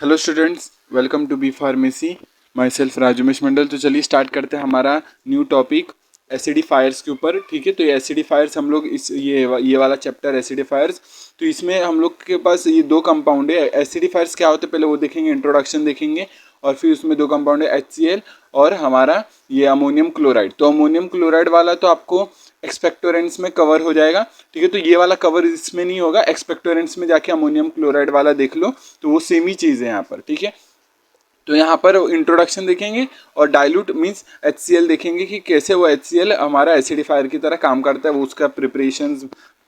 Hello students, welcome to B pharmacy. Myself राजूमेश मंडल। तो चलिए स्टार्ट करते हैं हमारा न्यू टॉपिक एसिडिफायर्स के ऊपर। ठीक है, तो ये एसिडिफायर्स हम लोग ये वाला चैप्टर एसिडिफायर्स, तो इसमें हम लोग के पास ये दो कंपाउंड है। एसिडिफायर्स क्या होते हैं पहले वो देखेंगे, इंट्रोडक्शन देखेंगे, और फिर उसमें दो कंपाउंड है HCl और हमारा ये अमोनियम क्लोराइड। तो अमोनियम क्लोराइड वाला तो आपको एक्सपेक्टोरेंट्स में कवर हो जाएगा। ठीक है, तो ये वाला कवर इसमें नहीं होगा। एक्सपेक्टोरेंट्स में जाके अमोनियम क्लोराइड वाला देख लो, तो वो सेम ही चीज़ है यहाँ पर। ठीक है, तो यहाँ पर इंट्रोडक्शन देखेंगे और डाइल्यूट मीन्स HCl देखेंगे कि कैसे वो HCl हमारा एसिडिफायर की तरह काम करता है, वो उसका प्रिपरेशन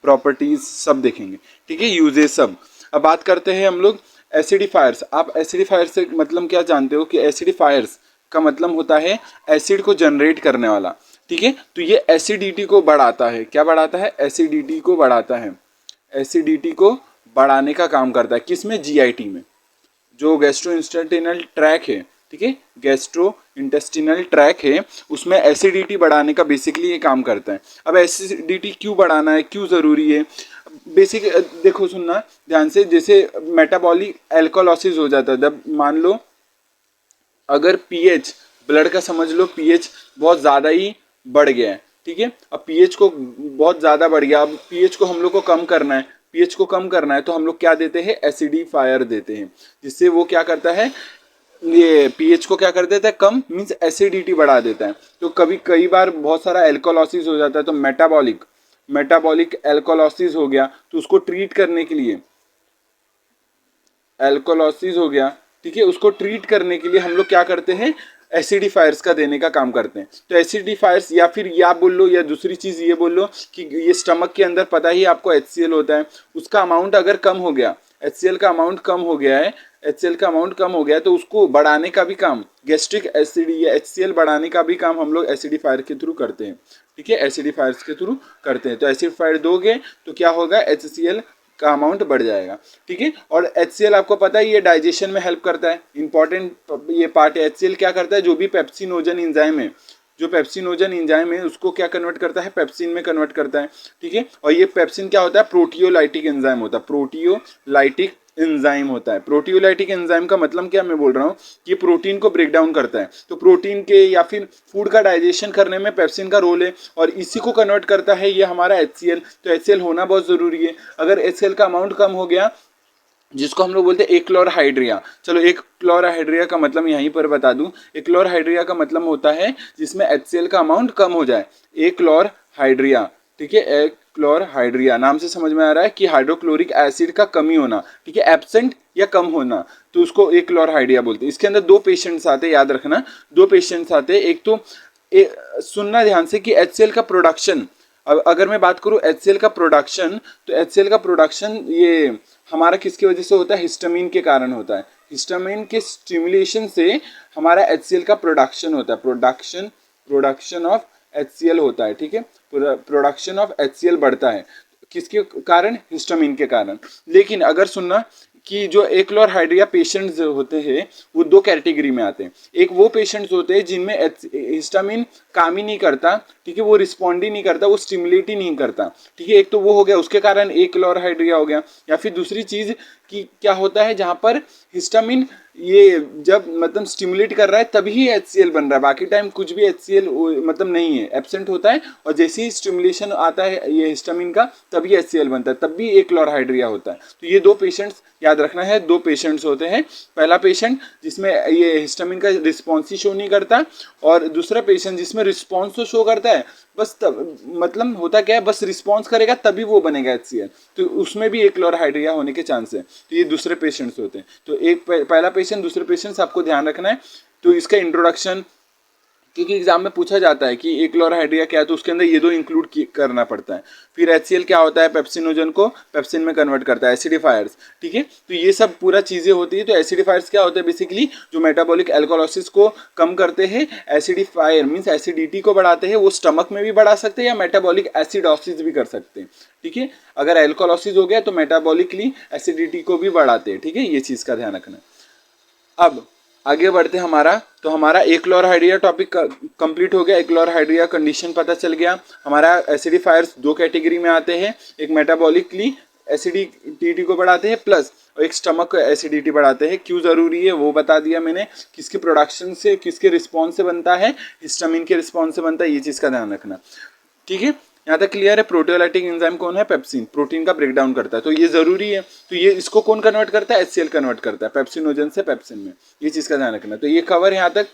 प्रॉपर्टीज सब देखेंगे। ठीक है, यूजेस सब। अब बात करते हैं हम लोग एसिडिफायर्स। आप एसिडिफायर से मतलब क्या जानते हो कि एसिडिफायर्स का मतलब होता है एसिड को जनरेट करने वाला। ठीक है, तो ये एसिडिटी को बढ़ाता है। क्या बढ़ाता है? एसिडिटी को बढ़ाता है। एसिडिटी को बढ़ाने का काम करता है किसमें? GIT में, जो गैस्ट्रो इंटेस्टिनल ट्रैक है। ठीक है, गैस्ट्रो इंटेस्टिनल ट्रैक है, उसमें एसिडिटी बढ़ाने का बेसिकली ये काम करता है। अब एसिडिटी क्यों बढ़ाना है, क्यों ज़रूरी है? बेसिक देखो, सुनना ध्यान से। जैसे मेटाबॉलिक एल्कोलॉसिस हो जाता है, जब मान लो अगर पीएच ब्लड का समझ लो पीएच बहुत ज़्यादा ही बढ़ गया है। ठीक है, अब पीएच को बहुत ज़्यादा बढ़ गया, अब पीएच को हम लोग को कम करना है। पीएच को कम करना है तो हम लोग क्या देते हैं? एसिडिफायर देते हैं, जिससे वो क्या करता है, ये पीएच को क्या कर देता है? कम मीन्स एसिडिटी बढ़ा देता है। तो कई बार बहुत सारा एल्कोलॉसिस हो जाता है, तो मेटाबॉलिक एल्कोलॉसिस हो गया, तो उसको ट्रीट करने के लिए एल्कोलॉसिस हो गया। ठीक है, उसको ट्रीट करने के लिए हम लोग क्या करते हैं? एसिडिफायर्स का देने का काम करते हैं। तो एसिडिफायर्स, या फिर या बोल लो, या दूसरी चीज़ ये बोल लो कि ये स्टमक के अंदर पता ही आपको HCl होता है, उसका अमाउंट अगर कम हो गया, HCl का अमाउंट कम हो गया है, HCl का अमाउंट कम हो गया है, तो उसको बढ़ाने का भी काम, गैस्ट्रिक एसिड या HCl बढ़ाने का भी काम हम लोग एसिडिफायर के थ्रू करते हैं। ठीक है, एसिडिफायर्स के थ्रू करते हैं। तो एसिडिफायर दोगे तो क्या होगा? HCl का अमाउंट बढ़ जाएगा। ठीक है, और HCl आपको पता है ये डाइजेशन में हेल्प करता है, इंपॉर्टेंट ये पार्ट है। HCl क्या करता है? जो भी पेप्सिनोजन एंजाइम है, जो पेप्सिनोजन एंजाइम है उसको क्या कन्वर्ट करता है? पेप्सिन में कन्वर्ट करता है। ठीक है, और ये पेप्सिन क्या होता है? प्रोटियोलाइटिक एंजाइम होता है। प्रोटियोलाइटिक एंजाइम होता है। प्रोटियोलाइटिक एंजाइम का मतलब क्या मैं बोल रहा हूँ कि प्रोटीन को ब्रेक डाउन करता है। तो प्रोटीन के या फिर फूड का डाइजेशन करने में पेप्सिन का रोल है, और इसी को कन्वर्ट करता है ये हमारा HCl। तो HCl होना बहुत ज़रूरी है। अगर HCl का अमाउंट कम हो गया, जिसको हम लोग बोलते हैं एक्लोरहाइड्रिया। चलो, एक क्लोरहाइड्रिया का मतलब यहीं पर बता दूं। एक्लोरहाइड्रिया का मतलब होता है जिसमें HCl का अमाउंट कम हो जाए, एक्लोरहाइड्रिया। ठीक है, एक्लोरहाइड्रिया नाम से समझ में आ रहा है कि हाइड्रोक्लोरिक एसिड का कमी होना। ठीक है, एब्सेंट या कम होना, तो उसको एक्लोरहाइड्रिया बोलते हैं। इसके अंदर दो पेशेंट्स आते हैं, याद रखना, दो पेशेंट्स आते हैं। एक तो सुनना ध्यान से कि HCl का प्रोडक्शन, अब अगर मैं बात करूं HCl का प्रोडक्शन, तो HCl का प्रोडक्शन ये हमारा किसकी वजह से होता है? हिस्टामिन के कारण होता है। हिस्टामिन के स्टिमुलेशन से हमारा HCl का प्रोडक्शन होता है। प्रोडक्शन ऑफ HCl होता है। ठीक है, प्रोडक्शन ऑफ HCl बढ़ता है किसके कारण? हिस्टामिन के कारण। लेकिन अगर सुनना कि जो एक्लोरहाइड्रिया पेशेंट्स होते हैं वो दो कैटेगरी में आते हैं। एक वो पेशेंट्स होते हैं जिनमें हिस्टामिन काम ही नहीं करता। ठीक है, वो रिस्पॉन्ड ही नहीं करता, वो स्टिमुलेट ही नहीं करता। ठीक है, एक तो वो हो गया, उसके कारण एक्लोरहाइड्रिया हो गया। या फिर दूसरी चीज़ कि क्या होता है, जहाँ पर हिस्टामिन ये जब मतलब स्टिमुलेट कर रहा है तभी ही HCl बन रहा है, बाकी टाइम कुछ भी HCl मतलब नहीं है, एब्सेंट होता है। और जैसे ही स्टिमुलेशन आता है ये हिस्टामिन का, तभी HCl बनता है, तब भी एक क्लोरहाइड्रिया होता है। तो ये दो पेशेंट्स याद रखना है, दो पेशेंट्स होते हैं। पहला पेशेंट जिसमें ये हिस्टामिन का रिस्पॉन्स ही शो नहीं करता, और दूसरा पेशेंट जिसमें रिस्पॉन्स तो शो करता है, बस तब मतलब होता क्या है, बस रिस्पॉन्स करेगा तभी वो बनेगा HCl। तो उसमें भी एक क्लोरहाइड्रिया होने के चांस है। तो ये दूसरे पेशेंट्स होते हैं। तो एक पहला पेशेंट, दूसरे पेशेंट्स आपको ध्यान रखना है। तो इसका इंट्रोडक्शन, क्योंकि एग्जाम में पूछा जाता है कि एक क्लोरहाइड्रिया क्या है, तो उसके अंदर ये दो इंक्लूड करना पड़ता है। फिर HCl क्या होता है? पेप्सिनोजन को पेप्सिन में कन्वर्ट करता है, एसिडिफायर्स। ठीक है, तो ये सब पूरा चीज़ें होती है। तो एसिडिफायर्स क्या होते हैं? बेसिकली जो मेटाबॉलिक एल्कोलॉसिस को कम करते हैं। एसिडिफायर मीन्स एसिडिटी को बढ़ाते हैं, वो स्टमक में भी बढ़ा सकते हैं या मेटाबॉलिक एसिडोसिस भी कर सकते हैं। ठीक है, अगर एल्कोलॉसिस हो गया तो मेटाबॉलिकली एसिडिटी को भी बढ़ाते हैं। ठीक है, ये चीज़ का ध्यान रखना। अब आगे बढ़ते हमारा, तो हमारा एक्लोरहाइड्रिया टॉपिक कंप्लीट हो गया। एक्लोरहाइड्रिया कंडीशन पता चल गया। हमारा एसिडिफायर्स दो कैटेगरी में आते हैं, एक मेटाबॉलिकली एसिडिटी को बढ़ाते हैं, प्लस और एक स्टमक को एसिडिटी बढ़ाते हैं। क्यों ज़रूरी है वो बता दिया मैंने, किसके प्रोडक्शन से, किसके रिस्पॉन्स से बनता है, हिस्टामिन के रिस्पॉन्स से बनता है, ये चीज़ का ध्यान रखना। ठीक है, यहाँ तक क्लियर है। प्रोटियोलाइटिक एंजाइम कौन है? पेप्सिन, प्रोटीन का ब्रेक डाउन करता है, तो ये जरूरी है। तो ये इसको कौन कन्वर्ट करता है? HCl कन्वर्ट करता है पेप्सिनोजन से पेप्सिन में, ये चीज़ का ध्यान रखना। तो ये कवर है यहाँ तक,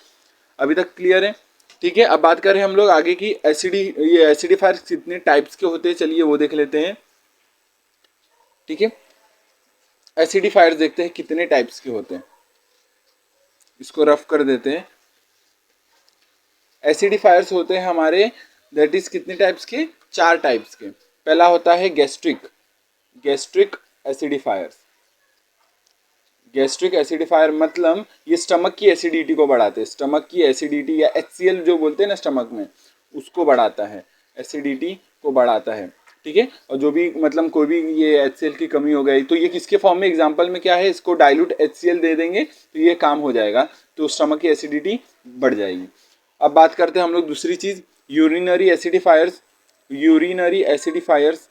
अभी तक क्लियर है। ठीक है, अब बात करें हम लोग आगे की ये एसिडिफायर कितने टाइप्स के होते हैं, चलिए वो देख लेते हैं। ठीक है, एसिडिफायर्स देखते हैं कितने टाइप्स के होते हैं, इसको रफ कर देते हैं। एसिडिफायर्स होते हैं हमारे, दैट इज कितने टाइप्स के? 4 टाइप्स के। पहला होता है गैस्ट्रिक एसिडिफायर्स। गैस्ट्रिक एसिडिफायर मतलब ये स्टमक की एसिडिटी को बढ़ाते हैं, स्टमक की एसिडिटी या HCl जो बोलते हैं ना स्टमक में, उसको बढ़ाता है, एसिडिटी को बढ़ाता है। ठीक है, और जो भी मतलब कोई भी ये HCl की कमी हो गई तो ये किसके फॉर्म में, एग्जांपल में क्या है, इसको डाइल्यूट HCl दे देंगे तो ये काम हो जाएगा, तो स्टमक की एसिडिटी बढ़ जाएगी। अब बात करते हैं हम लोग दूसरी चीज़, यूरिनरी एसिडिफायर्स। यूरिनरी एसिडिफायर्स।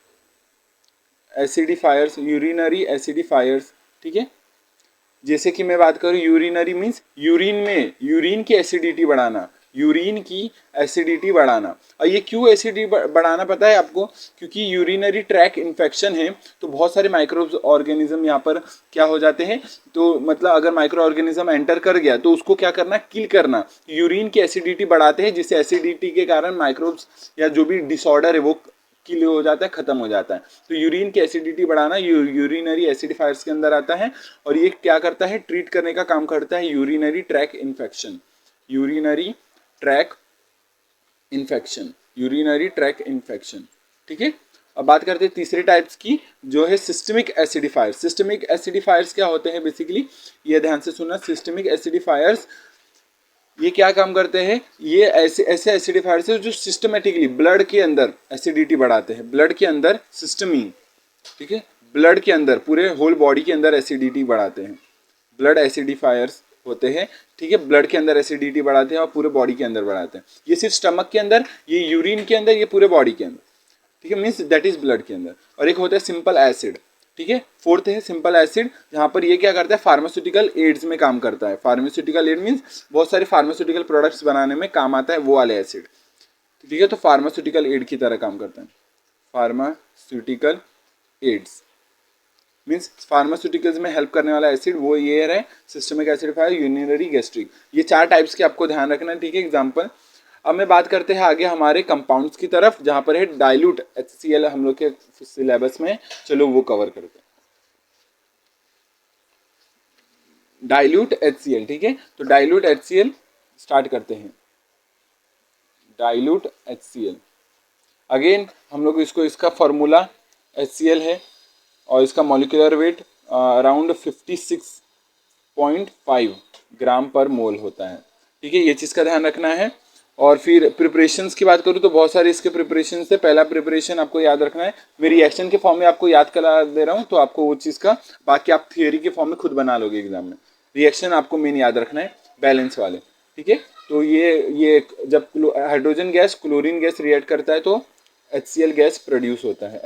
ठीक है, जैसे कि मैं बात करूँ यूरिनरी मीन्स यूरिन की एसिडिटी बढ़ाना, और ये क्यों एसिडिटी बढ़ाना पता है आपको? क्योंकि यूरिनरी ट्रैक इन्फेक्शन है, तो बहुत सारे माइक्रोब्स ऑर्गेनिज्म यहाँ पर क्या हो जाते हैं, तो मतलब अगर माइक्रो ऑर्गेनिज्म एंटर कर गया तो उसको क्या करना, किल करना। यूरिन की एसिडिटी बढ़ाते हैं, जिससे एसिडिटी के कारण माइक्रोब्स या जो भी डिसऑर्डर है वो किल हो जाता है, खत्म हो जाता है। तो यूरिन की एसिडिटी बढ़ाना यूरिनरी एसिडिफायर्स के अंदर आता है, और ये क्या करता है, ट्रीट करने का काम करता है यूरिनरी ट्रैक इन्फेक्शन। ठीक है, अब बात करते हैं तीसरे टाइप्स की, जो है सिस्टमिक एसिडिफायर्स क्या होते हैं बेसिकली, ये ध्यान से सुनना। सिस्टमिक एसिडिफायर्स ये क्या काम करते हैं, ये ऐसे एसिडिफायर्स है जो सिस्टमेटिकली ब्लड के अंदर एसिडिटी बढ़ाते हैं, ब्लड के अंदर सिस्टमिन। ठीक है, ब्लड के अंदर पूरे होल बॉडी के अंदर एसिडिटी बढ़ाते हैं, ब्लड एसिडिफायर्स होते हैं। ठीक है, ब्लड के अंदर एसिडिटी बढ़ाते हैं और पूरे बॉडी के अंदर बढ़ाते हैं। ये सिर्फ स्टमक के अंदर, ये यूरिन के अंदर, ये पूरे बॉडी के अंदर। ठीक है, मीन्स दैट इज ब्लड के अंदर। और एक होता है सिंपल एसिड। ठीक है, फोर्थ है सिंपल एसिड, जहाँ पर ये क्या करता है, फार्मास्यूटिकल एड्स में काम करता है। फार्मास्यूटिकल एड मीन्स बहुत सारे फार्मास्यूटिकल प्रोडक्ट्स बनाने में काम आता है वो वाले एसिड। ठीक है, तो फार्मास्यूटिकल एड की तरह काम करता है। फार्मास्यूटिकल एड्स मीन्स फार्मास्यूटिकल्स में हेल्प करने वाला एसिड, वो ये है सिस्टमिक एसिडिफायर, यूरिनरी, गैस्ट्रिक। ये 4 टाइप्स के आपको ध्यान रखना है। ठीक है, एग्जाम्पल। अब मैं बात करते हैं आगे हमारे कंपाउंड्स की तरफ, जहाँ पर है डाइल्यूट HCl हम लोग के सिलेबस में, चलो वो कवर करते हैं। Dilute HCl। ठीक है, तो डाइल्यूट HCl स्टार्ट करते हैं। डाइल्यूट HCl अगेन हम लोग इसका फॉर्मूला HCl है, और इसका मॉलिक्यूलर वेट अराउंड 56.5 ग्राम पर मोल होता है। ठीक है, ये चीज़ का ध्यान रखना है। और फिर प्रिपरेशंस की बात करूँ तो बहुत सारे इसके प्रिपरेशन है। पहला प्रिपरेशन आपको याद रखना है, मैं रिएक्शन के फॉर्म में आपको याद करा दे रहा हूँ, तो आपको वो चीज़ का, बाकी आप थियोरी के फॉर्म में खुद बना लोगे एग्जाम में। रिएक्शन आपको मेन याद रखना है, बैलेंस वाले। ठीक है, तो ये जब hydrogen gas chlorine gas react करता है तो HCl गैस प्रोड्यूस होता है,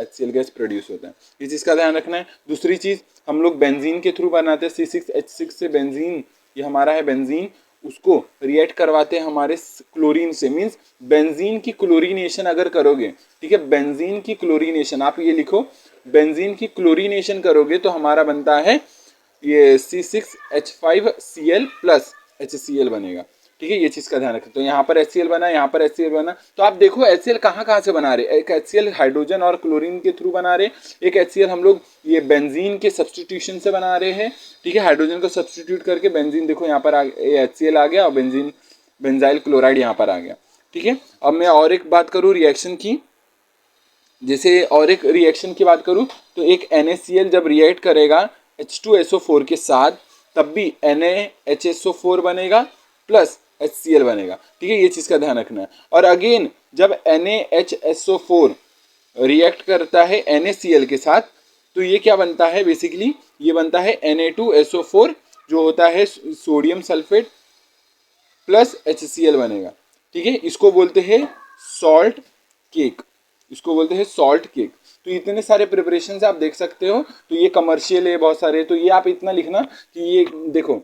ये चीज़ का ध्यान रखना है। दूसरी चीज़, हम लोग बेंजीन के थ्रू बनाते हैं, C6H6 से बेंजीन, ये हमारा है बेंजीन, उसको रिएक्ट करवाते हैं हमारे क्लोरीन से। मीन्स बेंजीन की क्लोरीनेशन अगर करोगे, ठीक है, बेंजीन की क्लोरीनेशन, आप ये लिखो, बेंजीन की क्लोरीनेशन करोगे तो हमारा बनता है ये C6H5Cl प्लस HCl बनेगा। ठीक है, ये चीज़ का ध्यान रखें। तो यहाँ पर HCl बना, यहाँ पर HCl बना, तो आप देखो HCl कहाँ से बना रहे, एक HCl हाइड्रोजन और क्लोरीन के थ्रू बना रहे, एक HCl हम लोग ये बेंजीन के सब्सटीट्यूशन से बना रहे हैं। ठीक है, हाइड्रोजन को सब्सटीट्यूट करके बेंजीन, देखो यहाँ पर HCl आ गया और बेंजाइल क्लोराइड यहाँ पर आ गया। ठीक है, अब मैं और एक बात करूँ रिएक्शन की, जैसे और एक रिएक्शन की बात करूँ तो एक NaCl जब रिएक्ट करेगा H2SO4 के साथ, तब भी NaHSO4 बनेगा प्लस HCl बनेगा। ठीक है, ये चीज़ का ध्यान रखना है। और अगेन जब NaHSO4 रिएक्ट करता है NaCl के साथ, तो ये क्या बनता है बेसिकली, ये बनता है Na2SO4 जो होता है सोडियम सल्फेट प्लस HCl बनेगा। ठीक है, इसको बोलते हैं सॉल्ट केक, तो इतने सारे प्रिपरेशन आप देख सकते हो। तो ये कमर्शियल है बहुत सारे, तो ये आप इतना लिखना कि ये देखो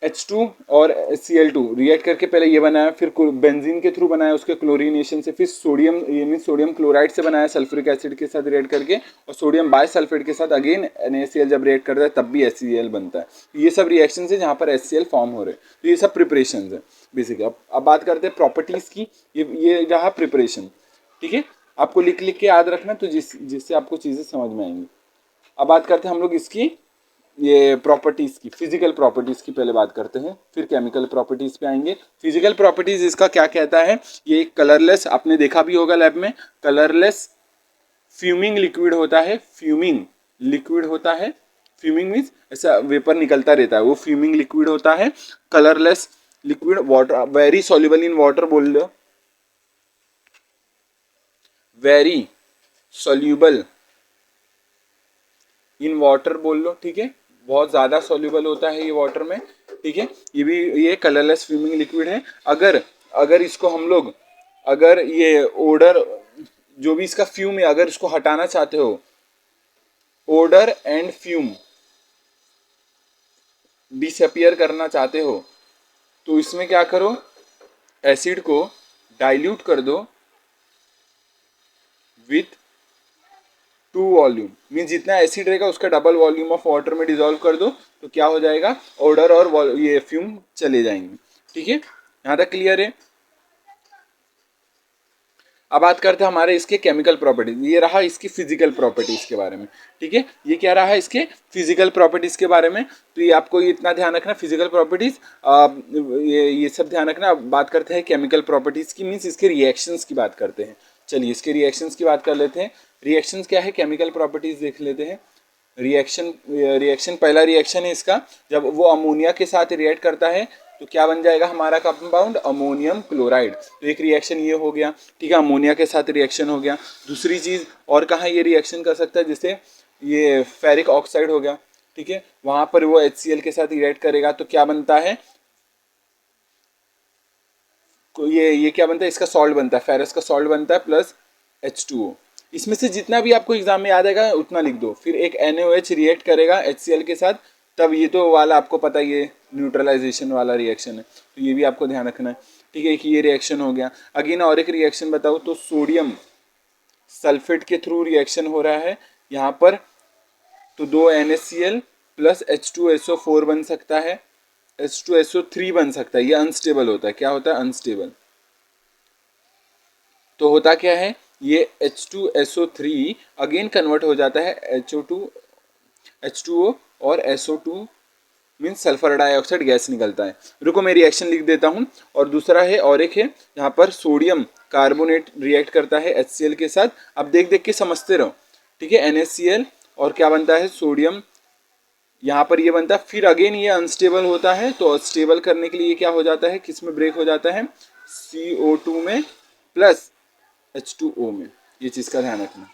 H2 और Cl2 रिएक्ट करके पहले ये बनाया, फिर बेंजीन के थ्रू बनाया उसके क्लोरीनेशन से, फिर सोडियम ये मीन सोडियम क्लोराइड से बनाया सल्फ्यूरिक एसिड के साथ रिएक्ट करके, और सोडियम बाइसल्फेट के साथ अगेन NaCl जब रिएक्ट करता है तब भी HCl बनता है। ये सब रिएक्शन है जहाँ पर HCl फॉर्म हो रहे हैं। तो ये सब प्रिपरेशन है बेसिकली। अब बात करते हैं प्रॉपर्टीज की। ये रहा प्रिपरेशन, ठीक है। आपको लिख लिख के याद रखना तो जिससे आपको चीज़ें समझ में आएंगी। अब बात करते हैं हम लोग इसकी ये प्रॉपर्टीज़ की, फिजिकल प्रॉपर्टीज़ की पहले बात करते हैं, फिर केमिकल प्रॉपर्टीज़ पे आएंगे। फिजिकल प्रॉपर्टीज़ इसका क्या कहता है, ये एक कलरलेस, आपने देखा भी होगा लैब में, कलरलेस फ्यूमिंग लिक्विड होता है। फ्यूमिंग लिक्विड होता है, फ्यूमिंग मीन्स ऐसा वेपर निकलता रहता है, वो फ्यूमिंग लिक्विड होता है। Colourless liquid, water very soluble in water बोल लो, वेरी सॉल्युबल इन वाटर बोल लो, ठीक है। बहुत ज़्यादा सॉल्युबल होता है ये वाटर में, ठीक है। ये कलरलेस फ्यूमिंग लिक्विड है। अगर इसको हम लोग, अगर ये ओडर जो भी इसका फ्यूम है, अगर इसको हटाना चाहते हो, ओडर एंड फ्यूम डिसअपियर करना चाहते हो, तो इसमें क्या करो, एसिड को डाइल्यूट कर दो विथ 2 वॉल्यूम, मीन जितना एसिड रहेगा उसका डबल वॉल्यूम ऑफ वाटर में डिजोल्व कर दो, तो क्या हो जाएगा, ऑर्डर और ये फ्यूम चले जाएंगे, ठीक है। यहाँ तक क्लियर है। अब बात करते हैं हमारे इसके केमिकल प्रॉपर्टीज। ये रहा इसकी फिजिकल प्रॉपर्टीज के बारे में, ठीक है। ये क्या रहा इसके फिजिकल प्रॉपर्टीज के बारे में। तो ये आपको इतना ध्यान रखना, फिजिकल प्रॉपर्टीज ये सब ध्यान रखना। अब बात करते हैं केमिकल प्रॉपर्टीज की, मीन्स इसके रिएक्शंस की बात करते हैं। चलिए इसके रिएक्शंस की बात कर लेते हैं। रिएक्शंस क्या है, केमिकल प्रॉपर्टीज देख लेते हैं। रिएक्शन पहला रिएक्शन है इसका, जब वो अमोनिया के साथ रिएक्ट करता है तो क्या बन जाएगा हमारा कंपाउंड, अमोनियम क्लोराइड। तो एक रिएक्शन ये हो गया, ठीक है, अमोनिया के साथ रिएक्शन हो गया। दूसरी चीज़ और कहाँ ये रिएक्शन कर सकता है, जैसे ये फेरिक ऑक्साइड हो गया, ठीक है, वहाँ पर वो HCl के साथ रिएक्ट करेगा तो क्या बनता है, ये क्या बनता है, इसका सॉल्ट बनता है, फेरस का सॉल्ट बनता है प्लस H2O। इसमें से जितना भी आपको एग्जाम में याद आएगा उतना लिख दो। फिर एक NaOH रिएक्ट करेगा HCl के साथ, तब ये तो वाला आपको पता ही है, न्यूट्रलाइजेशन वाला रिएक्शन है, तो ये भी आपको ध्यान रखना है, ठीक है, कि ये रिएक्शन हो गया। अगेन और एक रिएक्शन बताओ तो सोडियम सल्फेट के थ्रू रिएक्शन हो रहा है यहाँ पर, तो 2 NaCl प्लस H2SO4 बन सकता है, H2SO3 बन सकता है। ये अनस्टेबल होता है, क्या होता है, अनस्टेबल। तो होता क्या है, ये H2SO3 अगेन कन्वर्ट हो जाता है H2O और SO2 means sulphur dioxide gas निकलता है। रुको मैं रिएक्शन लिख देता हूँ। और दूसरा है, और एक है यहाँ पर सोडियम कार्बोनेट रिएक्ट करता है HCl के साथ। अब देख देख के समझते रहो, ठीक है, NaCl और क्या बनता है, सोडियम, यहाँ पर ये बनता है। फिर अगेन ये अनस्टेबल होता है, तो स्टेबल करने के लिए क्या हो जाता है, किस में ब्रेक हो जाता है, CO2 में प्लस H2O में। ये चीज़ का ध्यान रखना।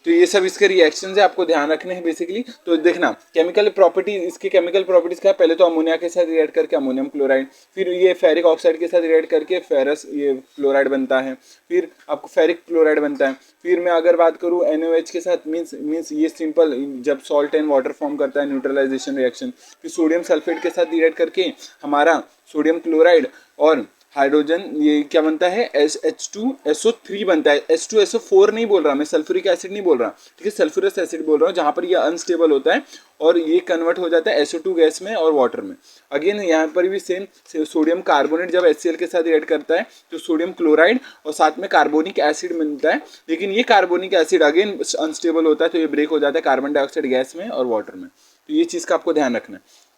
तो ये सब इसके रिएक्शंस है, आपको ध्यान रखने हैं बेसिकली। तो देखना केमिकल प्रॉपर्टीज, इसके केमिकल प्रॉपर्टीज क्या है, पहले तो अमोनिया के साथ रिएक्ट करके अमोनियम क्लोराइड, फिर ये फेरिक ऑक्साइड के साथ रिएक्ट करके फेरस ये क्लोराइड बनता है, फिर आपको फेरिक क्लोराइड बनता है। फिर मैं अगर बात करूँ NaOH के साथ, मीन्स ये सिंपल जब सॉल्ट एंड वाटर फॉर्म करता है, न्यूट्रलाइजेशन रिएक्शन। फिर सोडियम सल्फेट के साथ रिएक्ट करके हमारा सोडियम क्लोराइड और हाइड्रोजन ये क्या बनता है, H2SO3 बनता है। H2SO4 नहीं बोल रहा मैं, सल्फ्यूरिक एसिड नहीं बोल रहा, ठीक है, सल्फ्यूरस एसिड बोल रहा हूँ, जहाँ पर ये अनस्टेबल होता है और ये कन्वर्ट हो जाता है SO2 गैस में और वाटर में। अगेन यहाँ पर भी सेम, सोडियम कार्बोनेट जब HCl के साथ रिएक्ट करता है तो सोडियम क्लोराइड और साथ में कार्बोनिक एसिड बनता है, लेकिन ये कार्बोनिक एसिड अगेन अनस्टेबल होता है, तो ये ब्रेक हो जाता है कार्बन डाइऑक्साइड गैस में और वाटर में। तो ये चीज़ का आपको ध्यान रखना है।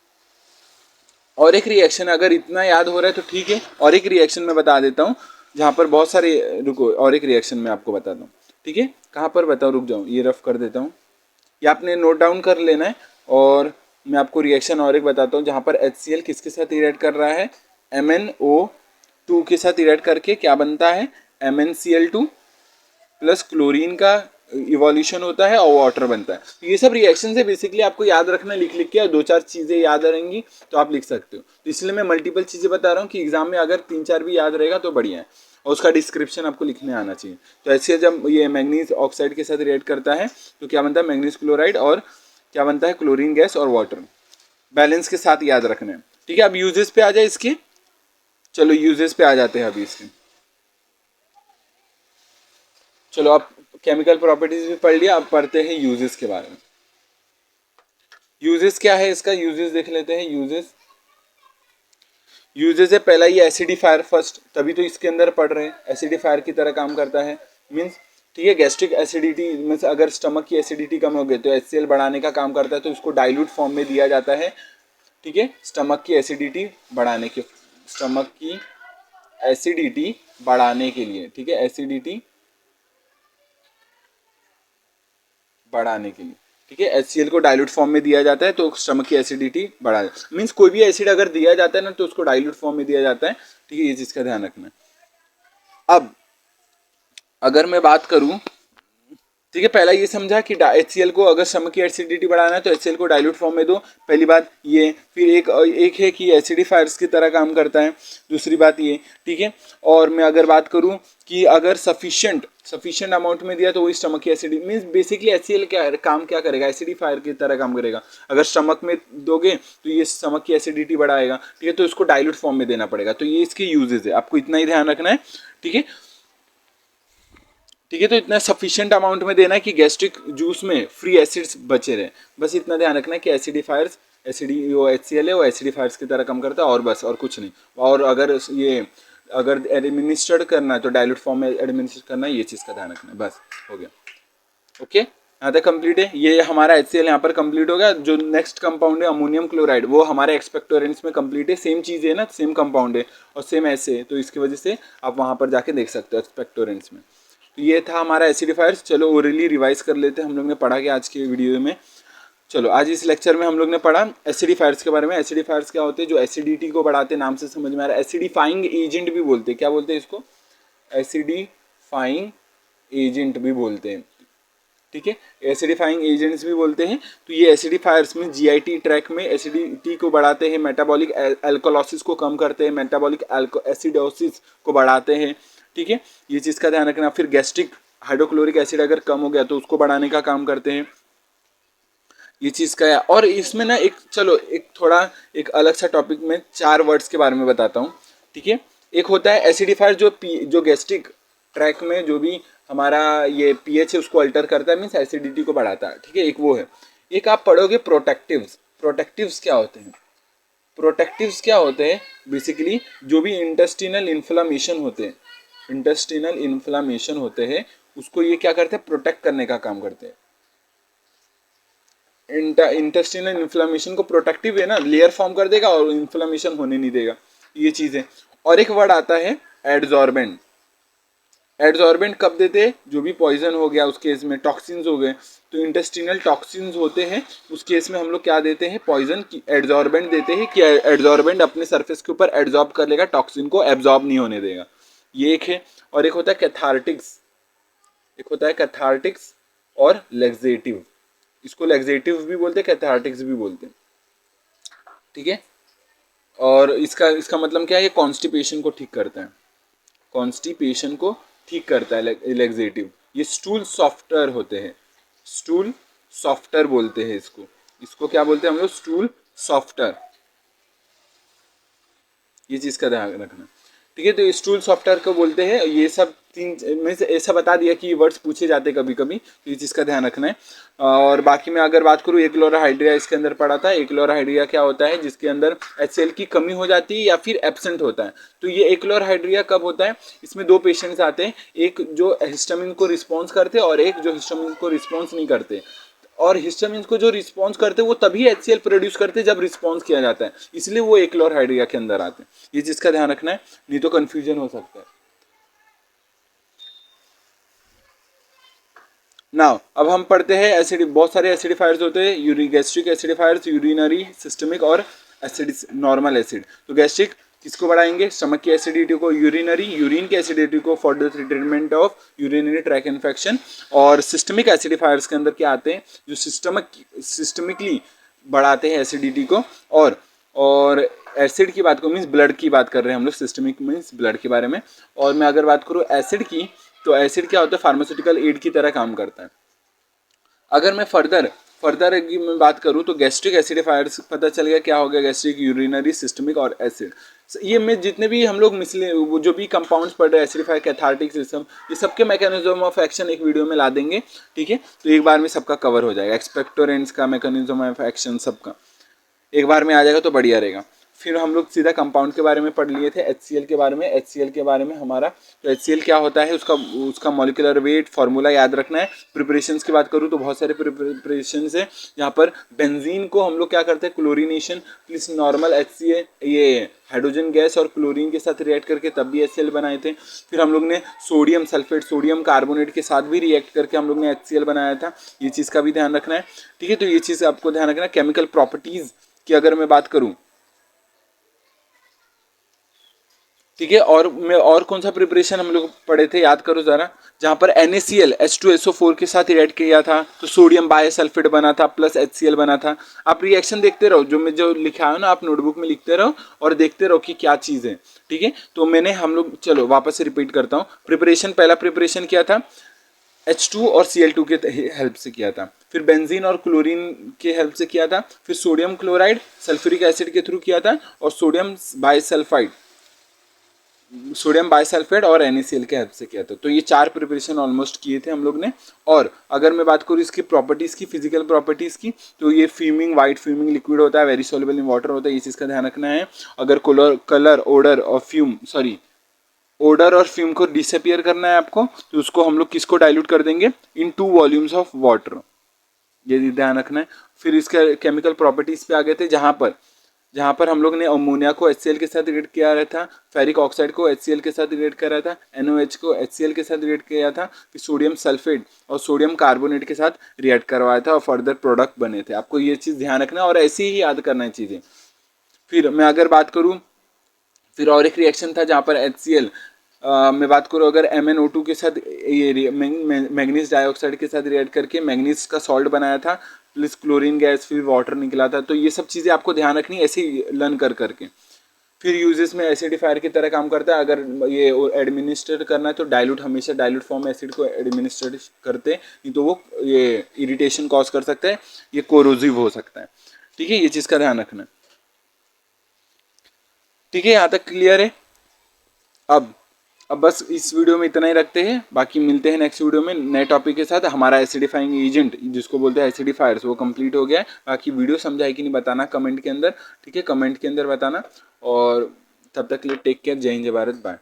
और एक रिएक्शन, अगर इतना याद हो रहा है तो ठीक है, और एक रिएक्शन मैं बता देता हूँ जहाँ पर बहुत सारे, रुको और एक रिएक्शन मैं आपको बताता हूँ, ठीक है, कहाँ पर बताओ, रुक जाऊँ, ये रफ कर देता हूँ, ये आपने नोट डाउन कर लेना है। और मैं आपको रिएक्शन और एक बताता हूँ जहाँ पर HCl किसके साथ रिएक्ट कर रहा है, MnO2 के साथ रिएक्ट करके क्या बनता है, MnCl2 प्लस क्लोरीन का इवोल्यूशन होता है और वाटर बनता है। तो ये सब रिएक्शन है बेसिकली, आपको याद रखना लिख लिख के, और 2-4 चीज़ें याद रहेंगी तो आप लिख सकते हो। तो इसलिए मैं मल्टीपल चीज़ें बता रहा हूँ कि एग्जाम में अगर 3-4 भी याद रहेगा तो बढ़िया है। और उसका डिस्क्रिप्शन आपको लिखने आना चाहिए। तो ऐसे जब ये मैंगनीज ऑक्साइड के साथ रिएक्ट करता है तो क्या बनता है, मैंगनीज क्लोराइड, और क्या बनता है, क्लोरीन गैस और वाटर। बैलेंस के साथ याद रखना है, ठीक है। अब यूजेस पे आ जाए इसके, चलो यूजेस पे आ जाते हैं अभी इसके। चलो अब केमिकल प्रॉपर्टीज भी पढ़ लिया, अब पढ़ते हैं यूजेस के बारे में। यूजेस क्या है इसका, यूजेस देख लेते हैं। यूजेस है पहला ये एसिडिफायर फर्स्ट, तभी तो इसके अंदर पढ़ रहे हैं, एसिडिफायर की तरह काम करता है। मीन्स ठीक है, गैस्ट्रिक एसिडिटी मीन्स अगर स्टमक की एसिडिटी कम हो गई तो HCl बढ़ाने का काम करता है, तो इसको डाइल्यूट फॉर्म में दिया जाता है, ठीक है, स्टमक की एसिडिटी बढ़ाने के, स्टमक की एसिडिटी बढ़ाने के लिए, ठीक है, एसिडिटी बढ़ाने के लिए, ठीक है। HCl को डाइल्यूट फॉर्म में दिया जाता है तो स्टमक की एसिडिटी बढ़ा देता है। मीन्स कोई भी एसिड अगर दिया जाता है ना तो उसको डाइल्यूट फॉर्म में दिया जाता है, ठीक है, ये चीज का ध्यान रखना है। अब अगर मैं बात करूं, ठीक है, पहला ये समझा कि HCl को अगर स्टमक की एसिडिटी बढ़ाना है तो HCl को डाइल्यूट फॉर्म में दो, पहली बात ये। फिर एक है कि एसिडिफायर्स की तरह काम करता है, दूसरी बात ये, ठीक है। और मैं अगर बात करूं कि अगर सफिशिएंट अमाउंट में दिया तो वही स्टमक की एसिडिटी, मीन्स बेसिकली HCl क्या करेगा, एसिडिफायर की तरह काम करेगा। अगर स्टमक में दोगे तो ये स्टमक की एसिडिटी बढ़ाएगा, ठीक है, तो इसको डाइल्यूट फॉर्म में देना पड़ेगा। तो ये इसके यूजेज है, आपको इतना ही ध्यान रखना है, ठीक है, ठीक है। तो इतना सफिशिएंट अमाउंट में देना है कि गैस्ट्रिक जूस में फ्री एसिड्स बचे रहे, बस इतना ध्यान रखना है कि एसिडिफायर्स वो HCl है वो एसिडिफायर्स की तरह काम करता है, और बस, और कुछ नहीं। और अगर एडमिनिस्ट्रेट करना है तो डाइल्यूट फॉर्म में एडमिनिस्ट्रेट करना है, ये चीज़ का ध्यान रखना है, बस हो गया। ओके, यहाँ तक कंप्लीट है, ये हमारा HCl यहाँ पर कंप्लीट हो गया। जो नेक्स्ट कंपाउंड है अमोनियम क्लोराइड, वो हमारे एक्सपेक्टोरेंट्स में कंप्लीट है, सेम चीज़ है ना, सेम कंपाउंड है और सेम ऐसे है, तो इसकी वजह से आप वहाँ पर जाके देख सकते हो एक्सपेक्टोरेंट्स में। तो ये था हमारा एसिडिफायर्स। चलो ओरली रिवाइज कर लेते हैं, हम लोग ने पढ़ा कि आज के वीडियो में। चलो आज इस लेक्चर में हम लोग ने पढ़ा एसिडिफायर्स के बारे में। एसिडिफायर्स क्या होते हैं, जो एसिडिटी को बढ़ाते, नाम से समझ में आ रहा है। एसिडिफाइंग एजेंट भी बोलते हैं, क्या बोलते हैं इसको, एसिडिफाइंग एजेंट भी बोलते हैं, ठीक है, एसिडिफाइंग एजेंट्स भी बोलते हैं। तो ये एसिडिफायर्स में GIT ट्रैक में एसिडिटी को बढ़ाते हैं, मेटाबॉलिक एल्कोलोसिस को कम करते हैं, मेटाबॉलिक एसिडोसिस को बढ़ाते हैं, ठीक है, ये चीज़ का ध्यान रखना। फिर गैस्ट्रिक हाइड्रोक्लोरिक एसिड अगर कम हो गया तो उसको बढ़ाने का काम करते हैं, ये चीज़ का है। और इसमें ना एक थोड़ा एक अलग सा टॉपिक में 4 वर्ड्स के बारे में बताता हूँ, ठीक है। एक होता है एसिडिफायर जो गैस्ट्रिक ट्रैक में जो भी हमारा ये pH है उसको अल्टर करता है, मीन्स एसिडिटी को बढ़ाता है, ठीक है, एक वो है। एक आप पढ़ोगे प्रोटेक्टिव्स क्या होते हैं। प्रोटेक्टिव्स क्या होते हैं, बेसिकली जो भी इंटेस्टिनल इन्फ्लामेशन होते हैं उसको ये क्या करते हैं, प्रोटेक्ट करने का काम करते हैं। इंटेस्टिनल इन्फ्लामेशन को प्रोटेक्टिव है ना, लेयर फॉर्म कर देगा और इन्फ्लामेशन होने नहीं देगा, ये चीज़ है। और एक वर्ड आता है एडजॉर्बेंट। एडजॉर्बेंट कब देते हैं, जो भी पॉइजन हो गया उस केस में, टॉक्सिन्स हो गए, तो इंटेस्टिनल टॉक्सिन्स होते हैं उस केस में हम लोग क्या देते हैं, पॉइजन की एडजॉर्बेंट देते हैं कि एडजॉर्बेंट अपने सरफेस के ऊपर एडजॉर्ब कर लेगा, टॉक्सिन को एब्जॉर्ब नहीं होने देगा, ये एक है। और एक होता है कैथार्टिक्स, और लेक्सेटिव, इसको लेक्सेटिव भी बोलते हैं, कैथार्टिक्स भी बोलते हैं, ठीक है। और इसका मतलब क्या है, ये कॉन्स्टिपेशन को ठीक करता है, कॉन्स्टिपेशन को ठीक करता है लेक्सेटिव। ये स्टूल सॉफ्टर होते हैं, स्टूल सॉफ्टर बोलते हैं इसको क्या बोलते हैं हम लोग, स्टूल सॉफ्टर, ये चीज़ का ध्यान रखना, ठीक है। तो स्टूल सॉफ्टवेयर को बोलते हैं। ये सब 3 में से ऐसा बता दिया कि ये वर्ड्स पूछे जाते कभी कभी, तो ये चीज़ का ध्यान रखना है। और बाकी मैं अगर बात करूँ, एक्लोराहाइड्रिया इसके अंदर पड़ा था। एक्लोराहाइड्रिया क्या होता है, जिसके अंदर HCl की कमी हो जाती है या फिर एब्सेंट होता है। तो ये एक्लोराहाइड्रिया कब होता है, इसमें 2 पेशेंट्स आते हैं, एक जो हिस्टामिन को रिस्पॉन्स करते हैं और एक जो हिस्टामिन को रिस्पॉन्स नहीं करते। और हिस्टामिन को जो रिस्पॉन्स करते हैं वो तभी HCl प्रोड्यूस करते हैं जब रिस्पॉन्स किया जाता है, इसलिए वो एक्लोराहाइड्रिया के अंदर आते हैं, ये चीज़ का ध्यान रखना है, नहीं तो कंफ्यूजन हो सकता है। नाउ अब हम पढ़ते हैं एसिड, बहुत सारे एसिडिफायर्स होते हैं, गैस्ट्रिक एसिडिफायर्स, यूरिनरी, सिस्टमिक और एसिड नॉर्मल एसिड। तो गैस्ट्रिक किसको बढ़ाएंगे, स्टमक की एसिडिटी को, यूरिन की एसिडिटी को for the treatment of urinary track infection. और सिस्टमिक एसिडिफायर्स के अंदर क्या आते हैं, जो सिस्टमिकली बढ़ाते हैं एसिडिटी को। और एसिड की बात करूँ मीन्स ब्लड की बात कर रहे हैं हम लोग, सिस्टमिक मीन्स ब्लड के बारे में। और मैं अगर बात करूँ एसिड की, तो एसिड क्या होता है, फार्मास्यूटिकल एड की तरह काम करता है। अगर मैं फर्दर की मैं बात करूँ तो गैस्ट्रिक एसिडिफायर्स पता चल गया क्या हो गया, गैस्ट्रिक, यूरिनरी, सिस्टमिक और एसिड। ये में जितने भी हम लोग मिसले वो जो भी कंपाउंड्स पढ़ रहे हैं, एसिडिफायर, कैथार्टिक सिस्टम, ये सबके मैकेनिज्म ऑफ एक्शन एक वीडियो में ला देंगे, ठीक है। तो एक बार में सबका कवर हो जाएगा, एक्सपेक्टोरेंट्स का मैकेनिज्म ऑफ एक्शन सबका एक बार में आ जाएगा तो बढ़िया रहेगा। फिर हम लोग सीधा कंपाउंड के बारे में पढ़ लिए थे, HCl के बारे में। HCl के बारे में हमारा, तो HCl क्या होता है, उसका मॉलिक्यूलर वेट, फार्मूला याद रखना है। प्रिपरेशंस की बात करूँ तो बहुत सारे प्रिपरेशंस है, यहाँ पर बेंजीन को हम लोग क्या करते हैं, क्लोरीनेशन, प्लीज नॉर्मल HCl ये हाइड्रोजन गैस और क्लोरीन के साथ रिएक्ट करके तब भी HCl बनाए थे। फिर हम लोग ने सोडियम सल्फेट, सोडियम कार्बोनेट के साथ भी रिएक्ट करके हम लोग ने HCl बनाया था। ये चीज़ का भी ध्यान रखना है, ठीक है। तो ये चीज़ आपको ध्यान रखना है। केमिकल प्रॉपर्टीज की अगर मैं बात करूं, ठीक है, और कौन सा प्रिपरेशन हम लोग पढ़े थे, याद करो जरा। जहां पर NaCl H2SO4 के साथ रिएक्ट किया था तो सोडियम बायसल्फेट बना था प्लस HCl बना था। आप रिएक्शन देखते रहो, जो लिखा है ना आप नोटबुक में लिखते रहो और देखते रहो कि क्या चीज़ है, ठीक है। तो मैंने हम लोग, चलो वापस से रिपीट करता हूँ। प्रिपरेशन, पहला प्रिपरेशन किया था H2 और Cl2 के हेल्प से किया था। फिर बेंजीन और क्लोरीन के हेल्प से किया था। फिर सोडियम क्लोराइड सल्फ्यूरिक एसिड के थ्रू किया था। और सोडियम बाइसल्फेट और NaCl के हेल्प से किया था। तो ये 4 प्रिपरेशन ऑलमोस्ट किए थे हम लोग ने। और अगर मैं बात करूँ इसकी प्रॉपर्टीज़ की, फिजिकल प्रॉपर्टीज़ की, तो ये फ्यूमिंग, वाइट फ्यूमिंग लिक्विड होता है, वेरी सॉल्युबल इन वाटर होता है, ये चीज़ का ध्यान रखना है। अगर कलर, ओडर और फ्यूम को डिसअपियर करना है आपको, तो उसको हम लोग किसको डाइल्यूट कर देंगे, इन 2 वॉल्यूम्स ऑफ वाटर, ये ध्यान रखना है। फिर इसका केमिकल प्रॉपर्टीज पे आ गए थे, जहाँ पर हम लोग ने अमोनिया को HCl के साथ रिएक्ट किया रहा था, फेरिक ऑक्साइड को HCl के साथ रिएक्ट करा था, NOH को HCl के साथ रिएक्ट किया था, फिर सोडियम सल्फेट और सोडियम कार्बोनेट के साथ रिएक्ट करवाया था और फर्दर प्रोडक्ट बने थे। आपको ये चीज़ ध्यान रखना है और ऐसे ही याद करना है चीज़ें। फिर मैं अगर बात करूँ, फिर और एक रिएक्शन था जहाँ पर HCl, मैं बात करूँ अगर MnO2 के साथ ये मैग्नीज डाइऑक्साइड के साथ रिएक्ट करके मैग्नीज का सॉल्ट बनाया था, प्लस क्लोरीन गैस, फिर वाटर निकला था। तो ये सब चीज़ें आपको ध्यान रखनी है, ऐसे ही लर्न करके। फिर यूजेस में एसिडिफायर की तरह काम करता है। अगर ये एडमिनिस्टर करना है तो हमेशा डाइल्यूट फॉर्म में एसिड को एडमिनिस्टर करते, नहीं तो वो ये इरिटेशन कॉज कर सकता है, ये कोरोजिव हो सकता है, ठीक है। ये चीज़ का ध्यान रखना, ठीक है। यहाँ तक क्लियर है। अब बस इस वीडियो में इतना ही रखते हैं, बाकी मिलते हैं नेक्स्ट वीडियो में नए टॉपिक के साथ। हमारा एसिडिफाइंग एजेंट जिसको बोलते हैं एसिडिफायर्स, वो कंप्लीट हो गया है। बाकी वीडियो समझा है कि नहीं बताना कमेंट के अंदर, ठीक है, कमेंट के अंदर बताना। और तब तक के लिए टेक केयर, जय हिंद, जय भारत, बाय।